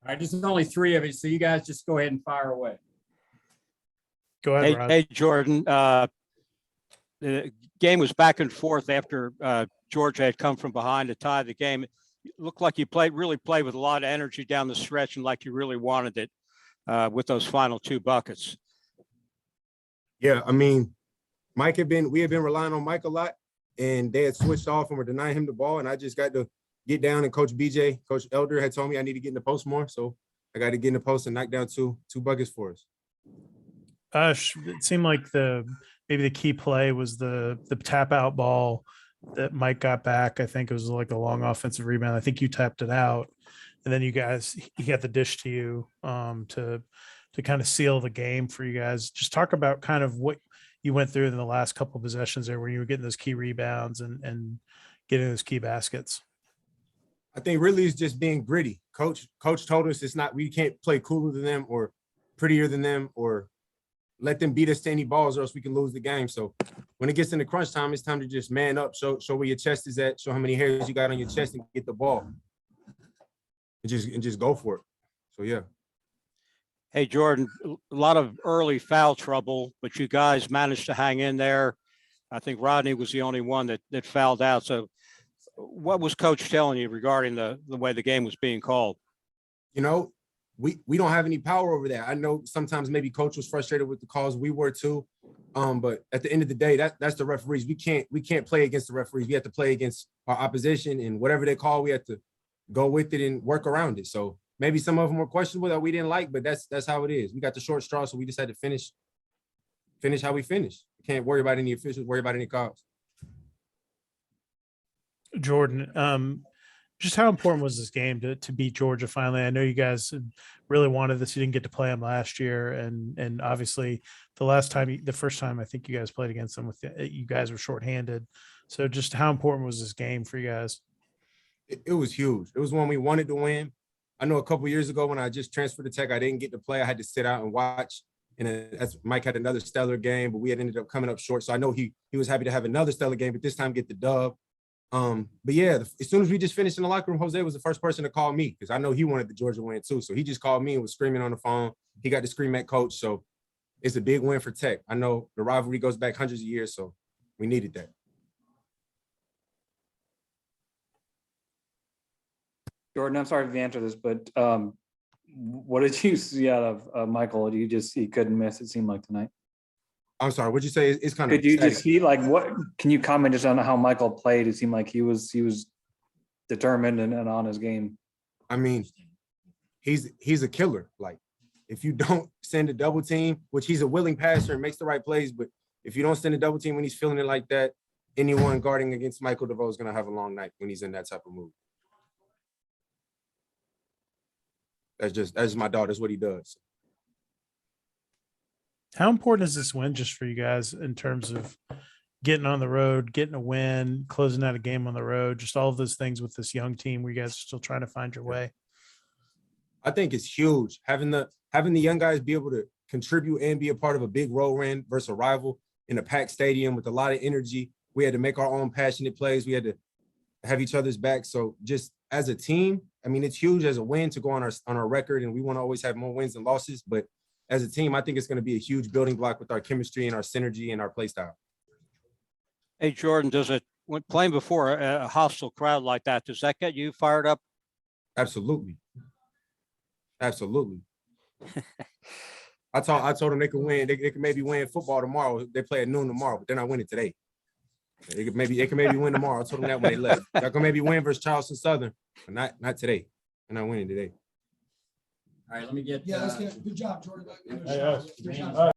All right, there's only three of you, so you guys just go ahead and fire away. Go ahead, Ron. Hey, Jordan. The game was back and forth after Georgia had come from behind to tie the game. It looked like you really played with a lot of energy down the stretch and like you really wanted it with those final two buckets. Yeah, I mean, we had been relying on Mike a lot, and they had switched off and were denying him the ball, and I just got to get down, and Coach Elder had told me I need to get in the post more, so I got to get in the post and knock down two buckets for us. It seemed like maybe the key play was the tap out ball that Mike got back. I think it was like a long offensive rebound. I think you tapped it out, and then he got the dish to you to kind of seal the game for you guys. Just talk about kind of what you went through in the last couple of possessions there, where you were getting those key rebounds and getting those key baskets. I think really it's just being gritty. Coach told us we can't play cooler than them or prettier than them or let them beat us to any balls or else we can lose the game. So when it gets into crunch time, it's time to just man up, show where your chest is at, show how many hairs you got on your chest and get the ball. And just go for it. So yeah. Hey, Jordan, a lot of early foul trouble, but you guys managed to hang in there. I think Rodney was the only one that fouled out. So what was Coach telling you regarding the way the game was being called? You know, we don't have any power over that. I know sometimes maybe Coach was frustrated with the calls. We were too. But at the end of the day, that's the referees. We can't play against the referees. We have to play against our opposition, and whatever they call, we have to go with it and work around it. So maybe some of them were questionable that we didn't like, but that's how it is. We got the short straw, so we just had to finish how we finished. We can't worry about any officials, worry about any calls. Jordan, just how important was this game to beat Georgia finally? I know you guys really wanted this. You didn't get to play them last year, and obviously the first time I think you guys played against them, you guys were shorthanded. So just how important was this game for you guys? It was huge. It was one we wanted to win. I know a couple years ago when I just transferred to Tech, I didn't get to play. I had to sit out and watch. And Mike had another stellar game, but we had ended up coming up short. So I know he was happy to have another stellar game, but this time get the dub. But yeah, as soon as we just finished in the locker room, Jose was the first person to call me because I know he wanted the Georgia win too. So he just called me and was screaming on the phone. He got to scream at Coach. So it's a big win for Tech. I know the rivalry goes back hundreds of years, so we needed that. Jordan, I'm sorry if you answered this, but what did you see out of Michael? He couldn't miss, it seemed like, tonight? I'm sorry, what'd you say? It's kind of Could you just see, like, what can you comment just on how Michael played? It seemed like he was determined and on his game. I mean, he's a killer. Like, if you don't send a double team, which he's a willing passer and makes the right plays, but if you don't send a double team when he's feeling it like that, anyone guarding against Michael DeVoe is gonna have a long night when he's in that type of mood. That's just my dog. That's what he does. How important is this win just for you guys in terms of getting on the road, getting a win, closing out a game on the road, just all of those things with this young team where you guys are still trying to find your way? I think it's huge having the young guys be able to contribute and be a part of a big road win versus a rival in a packed stadium with a lot of energy. We had to make our own passionate plays. We had to have each other's back. So just as a team, I mean, it's huge as a win to go on our record, and we want to always have more wins than losses. But as a team, I think it's going to be a huge building block with our chemistry and our synergy and our play style. Hey, Jordan, when playing before a hostile crowd like that, does that get you fired up? Absolutely. Absolutely. I told them they could win. They could maybe win football tomorrow. They play at noon tomorrow, but they're not winning today. They can maybe win tomorrow. I told them that when they left. Y'all can maybe win versus Charleston Southern, but not today. They're not winning today. All right, let me get. Yeah, let's get good job, Jordan. Good job.